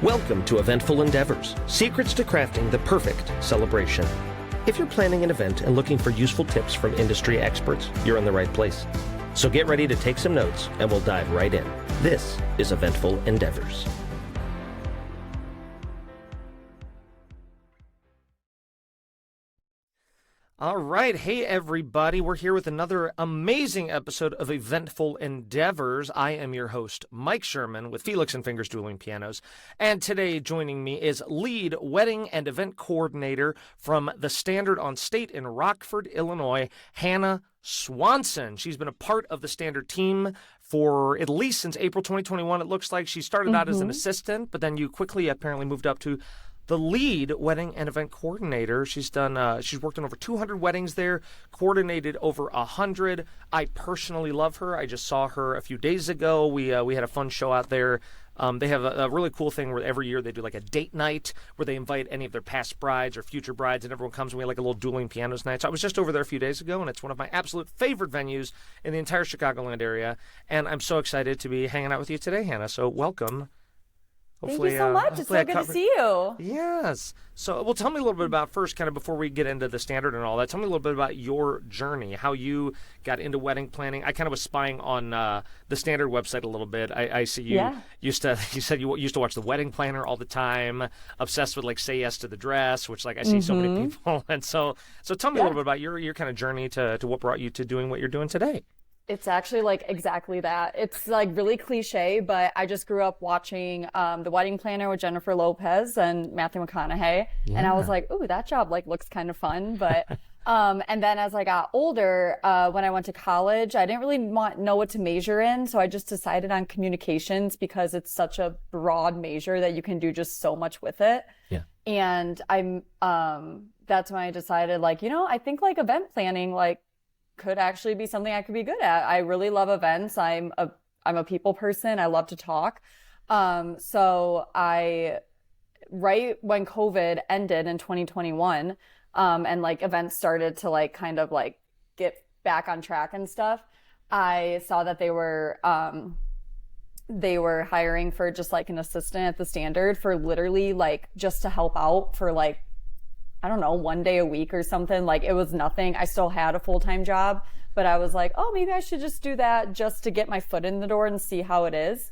Welcome to Eventful Endeavors, secrets to crafting the perfect celebration. If you're planning an event and looking for useful tips from industry experts, you're in the right place. So get ready to take some notes and we'll dive right in. This is Eventful Endeavors. All right. Hey, everybody. We're here with another amazing episode of Eventful Endeavors. I am your host, Mike Sherman, with Felix and Fingers Dueling Pianos. And today joining me is lead wedding and event coordinator from the Standard on State in Rockford, Illinois, Hannah Swanson. She's been a part of the Standard team for at least since April 2021. It looks like she started out as an assistant, but then you quickly apparently moved up to the lead wedding and event coordinator. She's worked on over 200 weddings there, coordinated over 100. I personally love her. I just saw her a few days ago. We had a fun show out there. They have a really cool thing where every year they do like a date night where they invite any of their past brides or future brides, and everyone comes and we have like a little dueling pianos night. So I was just over there a few days ago, and it's one of my absolute favorite venues in the entire Chicagoland area. And I'm so excited to be hanging out with you today, Hannah. So welcome. Thank you so much. It's so good to see you. Yes. So, well, tell me a little bit about first, kind of before we get into the Standard and all that, tell me a little bit about your journey, how you got into wedding planning. I kind of was spying on the Standard website a little bit. I see you you said you used to watch The Wedding Planner all the time, obsessed with like Say Yes to the Dress, which like I see so many people. And so tell me a little bit about your kind of journey to what brought you to doing what you're doing today. It's actually like exactly that. It's like really cliche, but I just grew up watching The Wedding Planner with Jennifer Lopez and Matthew McConaughey. Yeah. And I was like, ooh, that job like looks kind of fun. But and then as I got older, when I went to college, I didn't really know what to major in. So I just decided on communications because it's such a broad major that you can do just so much with it. Yeah. And that's when I decided like, I think like event planning, like, could actually be something I could be good at. I really love events. I'm a people person. I love to talk. So right when COVID ended in 2021, and like events started to like kind of like get back on track and stuff, I saw that they were hiring for just like an assistant at the Standard for literally like just to help out for like, I don't know, one day a week or something. Like it was nothing. I still had a full-time job, but I was like, oh, maybe I should just do that just to get my foot in the door and see how it is.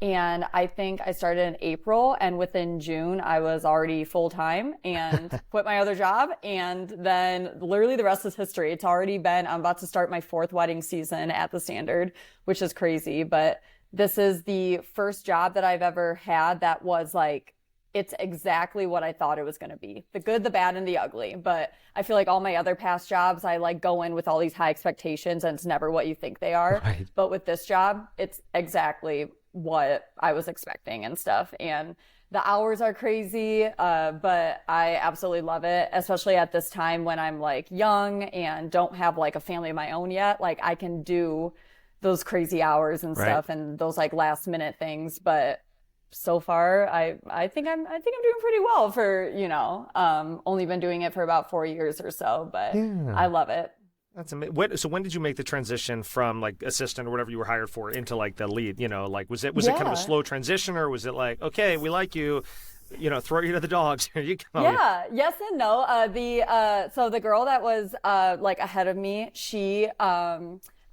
And I think I started in April, and within June, I was already full-time and quit my other job. And then literally the rest is history. I'm about to start my 4th wedding season at the Standard, which is crazy. But this is the first job that I've ever had that was like, it's exactly what I thought it was going to be. The good, the bad, and the ugly. But I feel like all my other past jobs, I like go in with all these high expectations and it's never what you think they are. Right. But with this job, it's exactly what I was expecting and stuff. And the hours are crazy, but I absolutely love it, especially at this time when I'm like young and don't have like a family of my own yet. Like I can do those crazy hours and stuff and those like last minute things. But so far, I think I'm doing pretty well for, only been doing it for about 4 years or so, but yeah. I love it. That's amazing. So when did you make the transition from like assistant or whatever you were hired for into like the lead? Like was it kind of a slow transition, or was it like, okay, we like you, throw you to the dogs, here you go? Yeah, yes and no. So the girl that was like ahead of me, she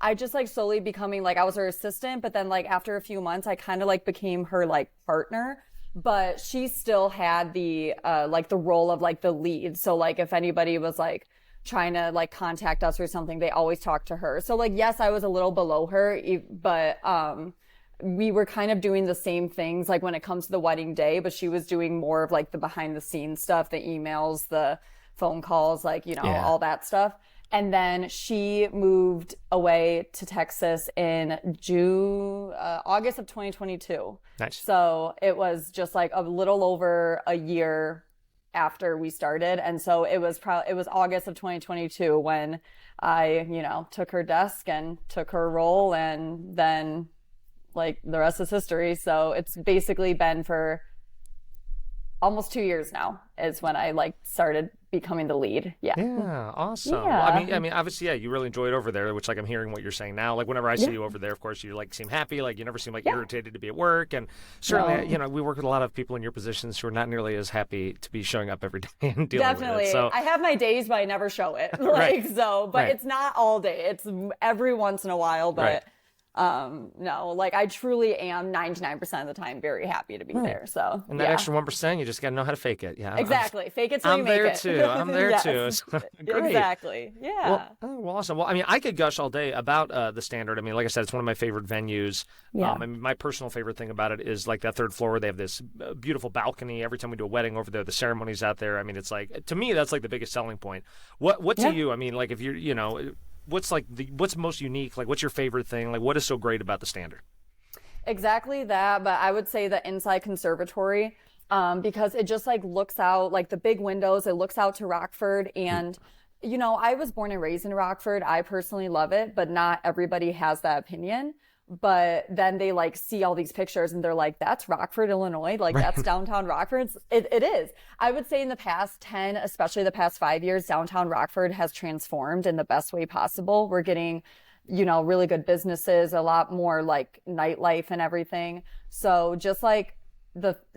I just like slowly becoming like, I was her assistant, but then like after a few months, I kind of like became her like partner, but she still had the like the role of like the lead. So like if anybody was like trying to like contact us or something, they always talked to her. So like, yes, I was a little below her, but we were kind of doing the same things like when it comes to the wedding day, but she was doing more of like the behind the scenes stuff, the emails, the phone calls, like, all that stuff. And then she moved away to Texas in August of 2022. Nice. So it was just like a little over a year after we started. And so it was August of 2022 when I, took her desk and took her role, and then like the rest is history. So it's basically been for almost 2 years now is when I like started becoming the lead. Yeah. Yeah, awesome. Yeah. Well, I mean, obviously, yeah, you really enjoy it over there, which like I'm hearing what you're saying now. Like whenever I see you over there, of course, you like seem happy. Like you never seem like irritated to be at work. And certainly, you know, we work with a lot of people in your positions who are not nearly as happy to be showing up every day and dealing Definitely. with it. So I have my days, but I never show it. Like Right. so, but Right. it's not all day. It's every once in a while, but Right. no, like I truly am 99% of the time very happy to be there. So and that extra 1%, you just got to know how to fake it. Yeah, exactly. Fake it till I'm you make there it. too. I'm there Yes. too. So, great. Exactly. Yeah. Well, awesome. Well, I mean, I could gush all day about the Standard. I mean, like I said, it's one of my favorite venues. Yeah. I mean, my personal favorite thing about it is like that third floor where they have this beautiful balcony. Every time we do a wedding over there, the ceremony's out there. I mean, it's like, to me, that's like the biggest selling point. What to you? I mean, like if you're, you know, what's most unique? Like, what's your favorite thing? Like, what is so great about the Standard? Exactly that, but I would say the inside conservatory, because it just like looks out, like the big windows, it looks out to Rockford. And, you know, I was born and raised in Rockford. I personally love it, but not everybody has that opinion. But then they like see all these pictures and they're like, that's Rockford, Illinois. Like that's downtown Rockford. It is. I would say in the past 10, especially the past 5 years, downtown Rockford has transformed in the best way possible. We're getting, you know, really good businesses, a lot more like nightlife and everything. So just like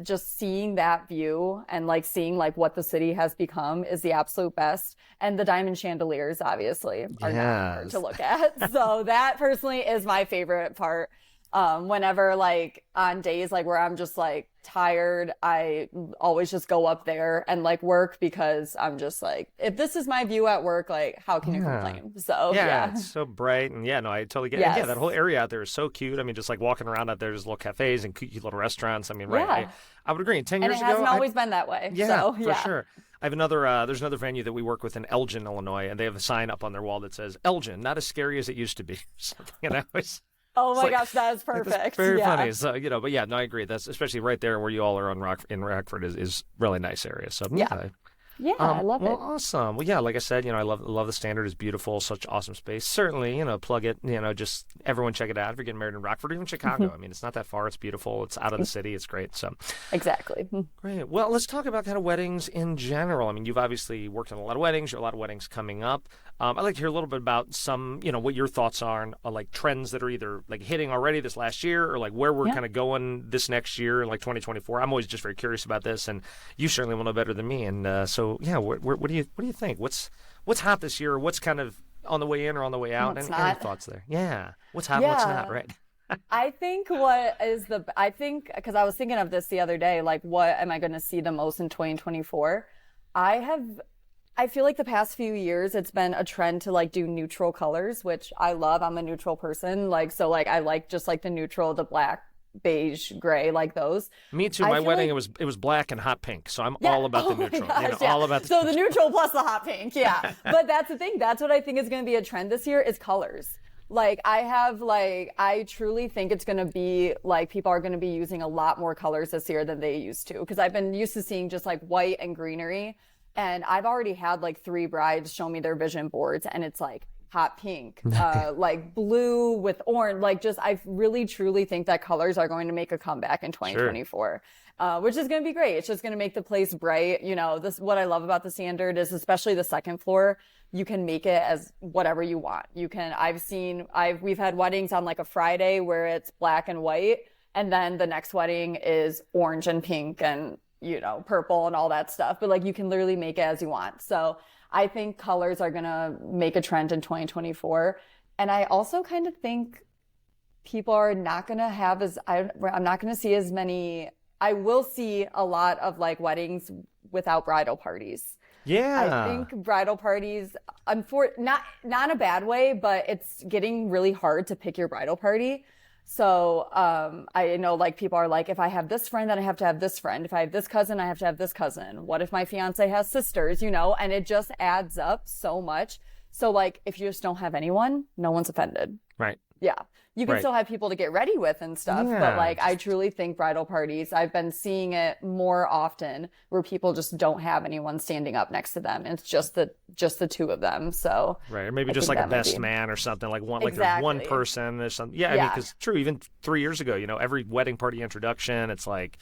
just seeing that view and like seeing like what the city has become is the absolute best. And the diamond chandeliers obviously are not hard to look at. So that personally is my favorite part. Whenever like on days like where I'm just like tired, I always just go up there and like work because I'm just like, if this is my view at work, like how can you complain? So yeah. It's so bright, and no, I totally get it. Yes. Yeah, that whole area out there is so cute. I mean, just like walking around out there, there's little cafes and cute little restaurants. I mean, right? I would agree. 10 And years it ago, hasn't always been that way. yeah, So, for sure. I have another. There's another venue that we work with in Elgin, Illinois, and they have a sign up on their wall that says "Elgin, not as scary as it used to be." Something, you know. Oh my gosh, that is perfect. That's very funny. So, you know, but yeah, no, I agree. That's especially right there where you all are in Rockford is really nice area. So Yeah, I love it. Awesome. Well, yeah, like I said, you know, I love the Standard. It's beautiful, such awesome space. Certainly, you know, plug it. You know, just everyone check it out. If you're getting married in Rockford, or even Chicago, I mean, it's not that far. It's beautiful. It's out of the city. It's great. So Exactly. great. Well, let's talk about kind of weddings in general. I mean, you've obviously worked on a lot of weddings. There are a lot of weddings coming up. I'd like to hear a little bit about some, you know, what your thoughts are on like trends that are either like hitting already this last year or like where we're kind of going this next year, like 2024. I'm always just very curious about this, and you certainly will know better than me. And so, yeah, what do you think? What's hot this year? What's kind of on the way in or on the way out? What's Any not? thoughts there? Yeah. What's hot? What's not? Right. I think because I was thinking of this the other day, like what am I going to see the most in 2024? I feel like the past few years it's been a trend to like do neutral colors, which I love. I'm a neutral person. Like, so like I like just like the neutral, the black, beige, gray, like those. Me too. My wedding, it was black and hot pink, so I'm all about the neutral. Gosh, all about so the neutral plus the hot pink, yeah. But that's the thing. That's what I think is going to be a trend this year is colors. Like I truly think it's going to be like people are going to be using a lot more colors this year than they used to. Because I've been used to seeing just like white and greenery. And I've already had like 3 brides show me their vision boards, and it's like hot pink, like blue with orange. Like just, I really truly think that colors are going to make a comeback in 2024, which is going to be great. It's just going to make the place bright. You know, what I love about the Standard is especially the second floor, you can make it as whatever you want. We've had weddings on like a Friday where it's black and white, and then the next wedding is orange and pink and, you know, purple and all that stuff. But like you can literally make it as you want. So I think colors are going to make a trend in 2024. And I also kind of think people are not going to have I'm not going to see as many. I will see a lot of like weddings without bridal parties. Yeah. I think bridal parties, not in a bad way, but it's getting really hard to pick your bridal party. So, I know like people are like, if I have this friend, then I have to have this friend. If I have this cousin, I have to have this cousin. What if my fiance has sisters, you know, and it just adds up so much. So like, if you just don't have anyone, no one's offended. Right. Yeah. You can still have people to get ready with and stuff. Yeah. But like, I truly think bridal parties, I've been seeing it more often where people just don't have anyone standing up next to them. And it's just the two of them. So. Right. Or maybe just like a best man or something, like one, like there's one person or something. Yeah. I mean, because true, even 3 years ago, you know, every wedding party introduction, it's like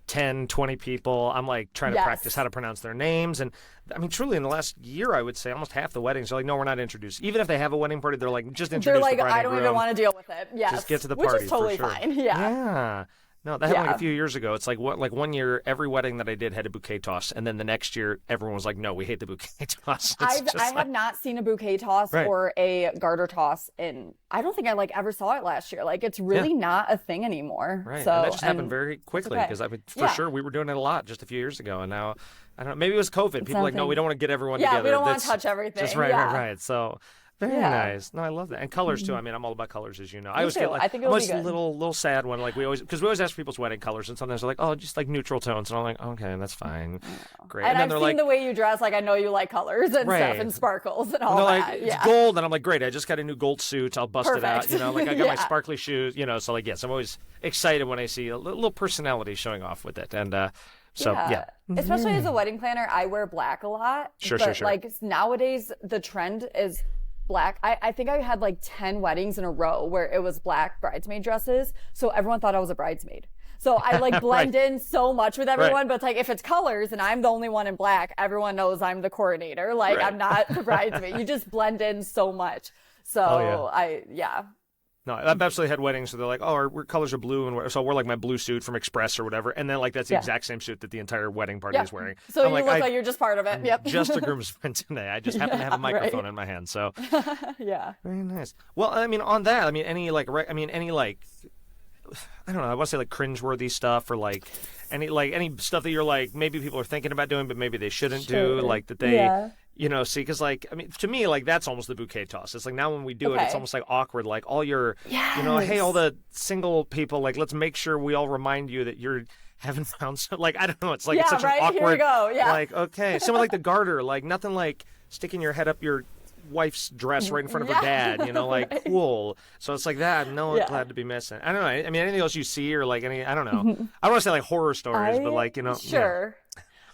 10, 20 people. I'm like trying to practice how to pronounce their names. And I mean, truly in the last year, I would say almost half the weddings are like, no, we're not introduced. Even if they have a wedding party, they're like, just introduce the bride I and don't groom. even want to deal with it. Yes. Just get to the party. Which is totally for sure. fine. Yeah. No, that happened like a few years ago. It's like like 1 year, every wedding that I did had a bouquet toss, and then the next year, everyone was like, "No, we hate the bouquet toss." I have not seen a bouquet toss or a garter toss I don't think I ever saw it last year. Like it's really not a thing anymore. Right, so, and that just happened very quickly because I mean, for sure we were doing it a lot just a few years ago, and now I don't know. Maybe it was COVID. People were like, no, we don't want to get everyone together. Yeah, we don't want to touch everything. Just right. So. Very nice. No, I love that. And colors too. I mean, I'm all about colors, as you know. I always get I think I'm always be a little sad when we always ask people's wedding colors, and sometimes they're like, oh, just like neutral tones, and I'm like, okay, that's fine, great. And then I've they're seen the way you dress. Like I know you like colors and stuff and sparkles and all that. Like, it's gold, and I'm like, great. I just got a new gold suit. I'll bust it out. Like I got my sparkly shoes. So like yes, I'm always excited when I see a little personality showing off with it, and Especially as a wedding planner, I wear black a lot. Sure. Like nowadays, the trend is black. I think I had like 10 weddings in a row where it was black bridesmaid dresses. So everyone thought I was a bridesmaid. So I like blend in so much with everyone, but it's like if it's colors and I'm the only one in black, everyone knows I'm the coordinator. Like I'm not the bridesmaid. You just blend in so much. So No, I've absolutely had weddings where they're like, oh, our colors are blue, and so I wear like my blue suit from Express or whatever, and then like that's the exact same suit that the entire wedding party is wearing. So you look like you're just part of it. Yep. Just a groomsman today. I just happen to have a microphone in my hand. So very nice. Well, I mean, on that, I mean, any I don't know, I want to say like cringeworthy stuff or like any stuff that you're like maybe people are thinking about doing, but maybe they shouldn't do, like that they. See, because like, I mean, to me, like that's almost the bouquet toss. It's like now when we do it, it's almost like awkward. Like all your, hey, all the single people, like let's make sure we all remind you that you're haven't found so. Like I don't know, it's like it's such an awkward. Here we go. Yeah. Like okay, someone like the garter, like nothing like sticking your head up your wife's dress right in front of her dad. Like cool. So it's like that. No, glad to be missing. I don't know. I mean, anything else you see or like any? I don't know. I don't want to say like horror stories, but like Sure.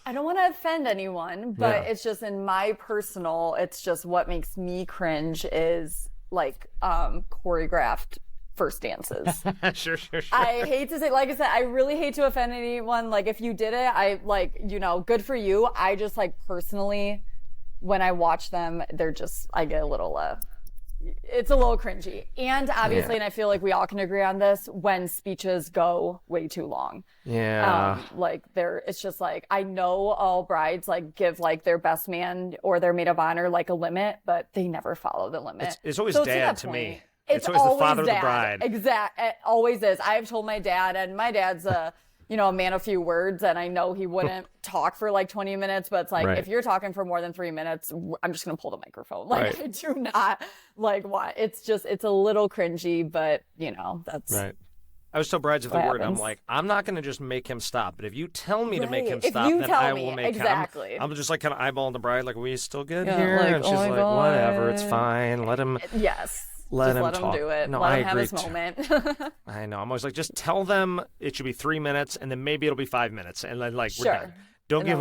I don't want to offend anyone, but it's just in my personal, it's just what makes me cringe is like choreographed first dances. Sure. I hate to say, like I said, I really hate to offend anyone. Like if you did it, I like, good for you. I just like personally, when I watch them, I get a little, it's a little cringy. And obviously, and I feel like we all can agree on this, when speeches go way too long. Yeah. It's just like, I know all brides like give like their best man or their maid of honor like a limit, but they never follow the limit. It's always dad to me. It's always the father dad. of the bride. Exactly. It always is. I've told my dad, and my dad's a man of few words, and I know he wouldn't talk for like 20 minutes, but it's like, if you're talking for more than 3 minutes, I'm just going to pull the microphone. Like, I do not like why. It's a little cringy, but that's. Right. I was told brides of the word. I'm like, I'm not going to just make him stop, but if you tell me to make him stop, then I will make him. I'm just like kind of eyeballing the bride, like, are we still good here? Like, and she's like, whatever, it's fine. Let him. Yes. Let him do it. No, let I him have agree. His moment. I know. I'm always like, just tell them it should be 3 minutes, and then maybe it'll be 5 minutes, and then like we're done. Don't give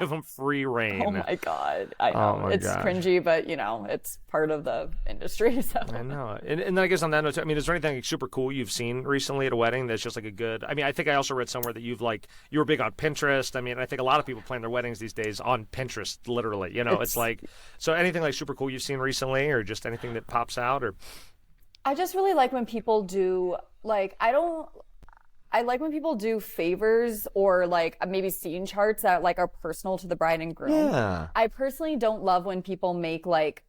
them free reign. Oh my god, I know it's cringy, but it's part of the industry. So I know. And then I guess on that note, I mean, is there anything like, super cool you've seen recently at a wedding that's just like a good? I mean, I think I also read somewhere that you were big on Pinterest. I mean, I think a lot of people plan their weddings these days on Pinterest, literally. It's like, so anything like super cool you've seen recently, or just anything that pops out, or. I just really like when people do I like when people do favors or like maybe scene charts that like are personal to the bride and groom. Yeah. I personally don't love when people make like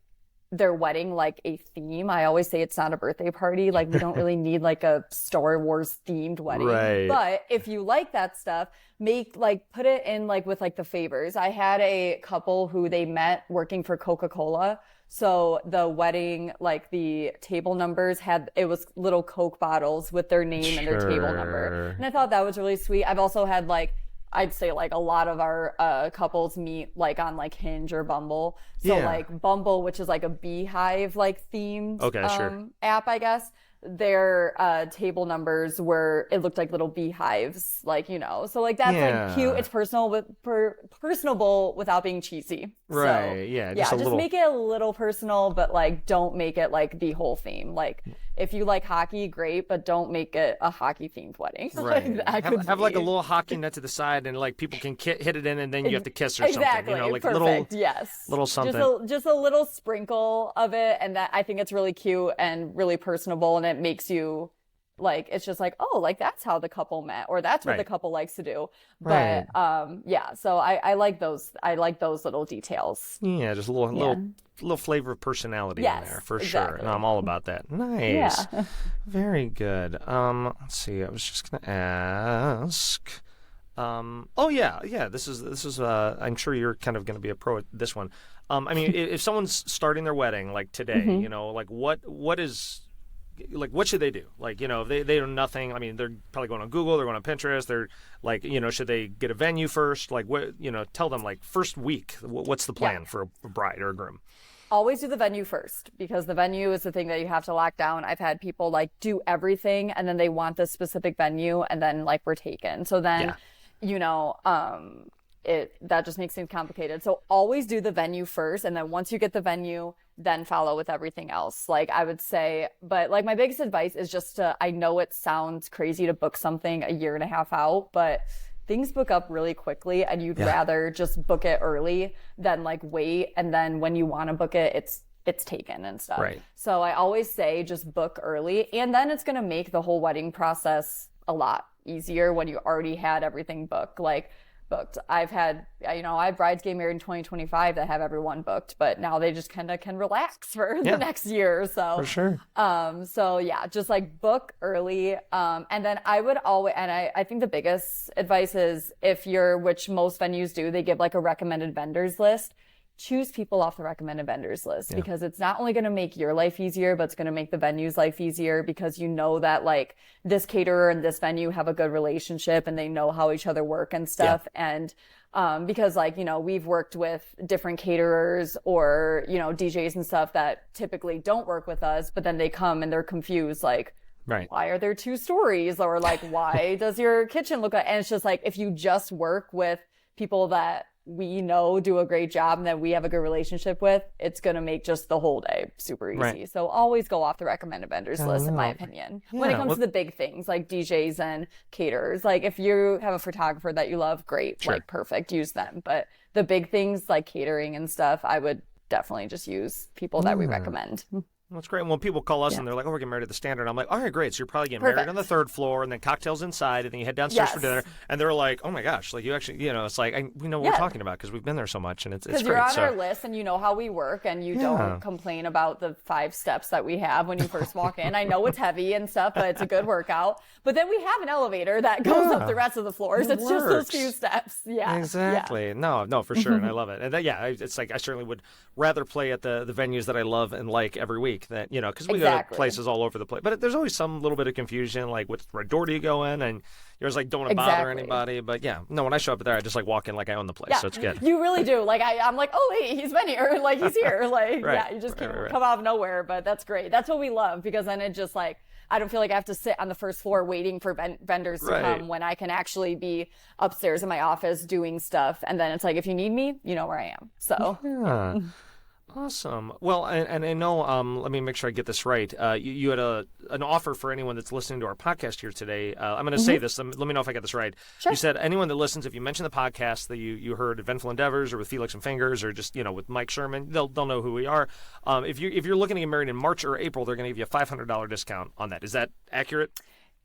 their wedding like a theme. I always say it's not a birthday party. Like we don't really need like a Star Wars themed wedding. Right. But if you like that stuff, put it in like with like the favors. I had a couple who they met working for Coca-Cola. So the wedding, like the table numbers it was little Coke bottles with their name and their table number. And I thought that was really sweet. I've also had I'd say like a lot of our couples meet like on like Hinge or Bumble. So like Bumble, which is like a beehive like themed app, I guess. Their table numbers it looked like little beehives, so like that's like cute. It's personable without being cheesy. Right. So, just make it a little personal, but like don't make it like the whole theme. Like if you like hockey, great, but don't make it a hockey themed wedding. Right. Like, have like a little hockey net to the side, and like people can hit it in, and then you have to kiss or exactly. something. Like Perfect. Yes. little something. Just a little sprinkle of it, and that I think it's really cute and really personable, and it makes you like, it's just like, oh, like that's how the couple met, or that's what the couple likes to do. But yeah, so I like those. I like those little details. Yeah, just a little flavor of personality in there for sure. And I'm all about that. Nice. Yeah. Very good. Let's see. I was just gonna ask. This is. I'm sure you're kind of gonna be a pro at this one. I mean, if someone's starting their wedding like today, like what should they do? Like, if they know nothing, I mean, they're probably going on Google, they're going on Pinterest, they're like, should they get a venue first? Like, what, tell them, like, first week, what's the plan for a bride or a groom? Always do the venue first, because the venue is the thing that you have to lock down. I've had people like do everything and then they want this specific venue and then like we're taken. So then, that just makes things complicated. So always do the venue first, and then once you get the venue, then follow with everything else. Like I would say, but like my biggest advice is just I know it sounds crazy to book something a year and a half out, but things book up really quickly, and you'd rather just book it early than like wait, and then when you want to book it, it's taken and stuff. Right. So I always say just book early, and then it's going to make the whole wedding process a lot easier when you already had everything booked. Booked. I've had, I have brides getting married in 2025 that have everyone booked, but now they just kind of can relax for the next year or so. For sure. So yeah, just like book early. And then I would always, and I think the biggest advice is which most venues do, they give like a recommended vendors list. Choose people off the recommended vendors list, because it's not only going to make your life easier, but it's going to make the venue's life easier, because that like this caterer and this venue have a good relationship and they know how each other work and stuff. And because like, we've worked with different caterers or, DJs and stuff that typically don't work with us, but then they come and they're confused, like, why are there 2 stories? Or like, why does your kitchen look like, and it's just like, if you just work with people that we know do a great job and that we have a good relationship with, it's going to make just the whole day super easy. Right. So always go off the recommended vendors list, in my opinion. Yeah, when it comes to the big things like DJs and caterers, like if you have a photographer that you love, great, like perfect, use them. But the big things like catering and stuff, I would definitely just use people that we recommend. That's great. And when people call us and they're like, oh, we're getting married at the Standard, I'm like, all right, great. So you're probably getting married on the 3rd floor, and then cocktails inside, and then you head downstairs for dinner. And they're like, oh my gosh, like you actually, it's like, we know what we're talking about because we've been there so much, and it's great. Because you're on our list and you know how we work, and you don't complain about the 5 steps that we have when you first walk in. I know it's heavy and stuff, but it's a good workout. But then we have an elevator that goes up the rest of the floors. It's just those few steps. Yeah. Exactly. Yeah. No, for sure. And I love it. And it's like I certainly would rather play at the venues that I love and like every week that, because we go to places all over the place. But there's always some little bit of confusion, like which door do you go in? And you're just like, don't want to bother anybody. But when I show up there, I just like walk in like I own the place. So it's good. You really do. Like I'm like, oh, hey, he's been here. Like he's here. Like, you just can't come out of nowhere. But that's great. That's what we love, because then it just like, I don't feel like I have to sit on the first floor waiting for vendors to come, when I can actually be upstairs in my office doing stuff. And then it's like, if you need me, you know where I am. So. Yeah. Awesome. Well, and I know, let me make sure I get this right. You had an offer for anyone that's listening to our podcast here today. I'm going to say this. Let me know if I get this right. Sure. You said anyone that listens, if you mention the podcast that you heard Eventful Endeavors or with Felix and Fingers or just, with Mike Sherman, they'll know who we are. If you're looking to get married in March or April, they're going to give you a $500 discount on that. Is that accurate?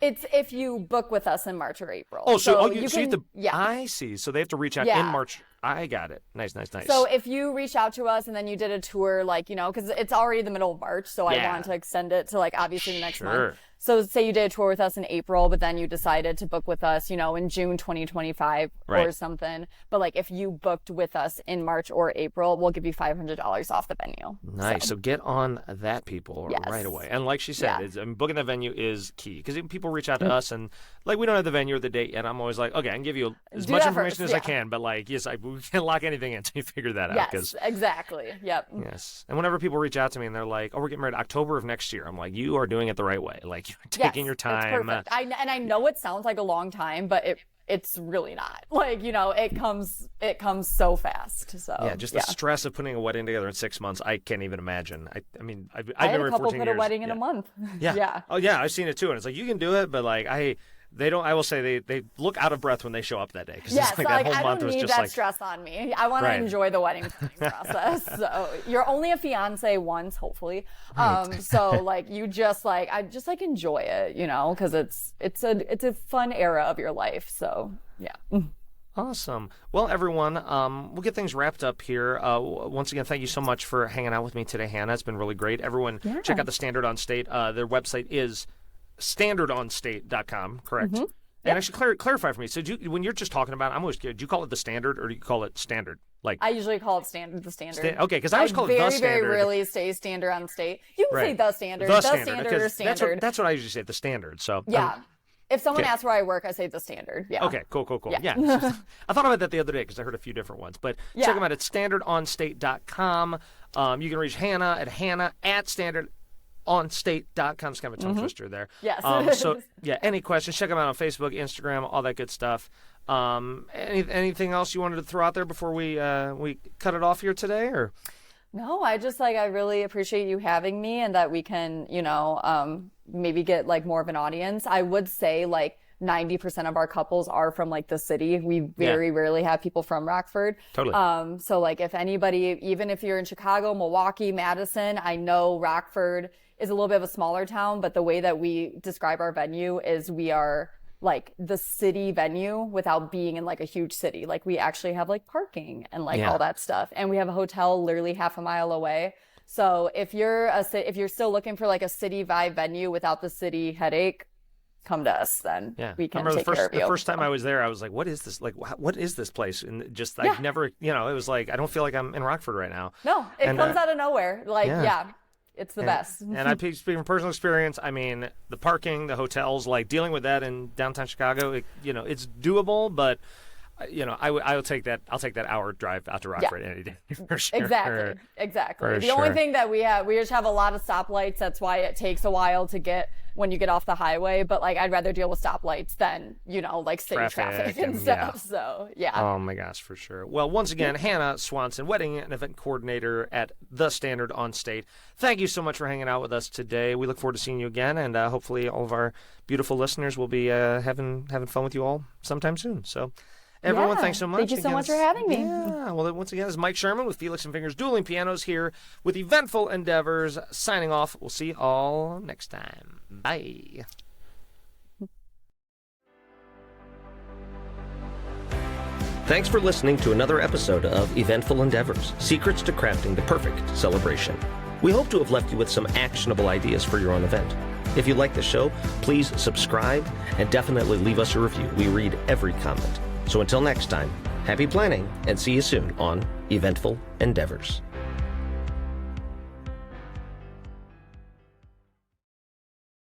It's if you book with us in March or April. Oh, so you have to, I see. So they have to reach out in March. I got it. Nice. So if you reach out to us and then you did a tour, like, because it's already the middle of March, so I want to extend it to like obviously the next month. So say you did a tour with us in April, but then you decided to book with us, in June 2025 or something. But like if you booked with us in March or April, we'll give you $500 off the venue. Nice. So get on that, people, right away. And like she said, booking that venue is key, because people reach out to us and like we don't have the venue or the date yet. I'm always like, okay, I can give you as much information as I can, but like, we can't lock anything in until you figure that out. Yes, exactly. Yep. Yes. And whenever people reach out to me and they're like, oh, we're getting married October of next year, I'm like, you are doing it the right way. Like, you're taking your time. It's perfect. I know it sounds like a long time, but it's really not. Like, you know, it comes so fast. So Yeah, just the stress of putting a wedding together in 6 months, I can't even imagine. I mean, I've I been had a married couple 14 put years. a wedding in a month. Yeah. Yeah. Oh yeah, I've seen it too, and it's like you can do it, but like they don't. I will say they look out of breath when they show up that day because Yes, it's like that whole I month don't was need just that like stress on me. I want to enjoy the wedding planning process. So you're only a fiance once, hopefully. So like you just like I just like enjoy it, you know, because it's a fun era of your life. So yeah. Awesome. Well, everyone, we'll get things wrapped up here. Once again, thank you so much for hanging out with me today, Hannah. It's been really great. Everyone, check out the Standard on State. Their website is standardonstate.com, correct? Mm-hmm. And actually clarify for me. So when you're just talking about it, I'm always curious, do you call it the Standard or do you call it Standard? Like I usually call it the standard. okay, because I always call it the Standard. Very rarely say Standard on State. You can say the Standard. The Standard or Standard. That's what I usually say, the Standard. So yeah. If someone asks where I work, I say the Standard. Yeah. Okay, cool. Yeah. I thought about that the other day because I heard a few different ones. But check them out at standardonstate.com. You can reach Hannah at hannah@standardonstate.com. It's kind of a tongue twister there. Yes. So, yeah, any questions, check them out on Facebook, Instagram, all that good stuff. Anything else you wanted to throw out there before we cut it off here today? Or No, I really appreciate you having me and that we can, you know, maybe get like more of an audience. I would say like 90% of our couples are from like the city. We very rarely have people from Rockford. Totally. So like if anybody, even if you're in Chicago, Milwaukee, Madison, I know Rockford is a little bit of a smaller town, but the way that we describe our venue is we are like the city venue without being in like a huge city. Like we actually have like parking and like all that stuff. And we have a hotel literally half a mile away. So if you're still looking for like a city vibe venue without the city headache, come to us. Then we can take care of you. The first time I was there, I was like, "What is this? Like, what is this place?" And just I've never, you know, it was like I don't feel like I'm in Rockford right now. No, it comes out of nowhere. Like it's the best. And I speak from personal experience. I mean, the parking, the hotels, like dealing with that in downtown Chicago, it's doable, but you know, I'll take that. I'll take that hour drive out to Rockford any day for sure. Exactly. The only thing that we just have a lot of stoplights. That's why it takes a while to get when you get off the highway. But like, I'd rather deal with stoplights than, you know, like city traffic and stuff. So yeah. Oh my gosh, for sure. Well, once again, Hannah Swanson, wedding and event coordinator at The Standard on State. Thank you so much for hanging out with us today. We look forward to seeing you again, and hopefully all of our beautiful listeners will be having fun with you all sometime soon. So. Everyone, thanks so much. Thank you so much for having me. Yeah, well, once again, this is Mike Sherman with Felix and Fingers Dueling Pianos here with Eventful Endeavors, signing off. We'll see you all next time. Bye. Thanks for listening to another episode of Eventful Endeavors, Secrets to Crafting the Perfect Celebration. We hope to have left you with some actionable ideas for your own event. If you like the show, please subscribe and definitely leave us a review. We read every comment. So until next time, happy planning and see you soon on Eventful Endeavors.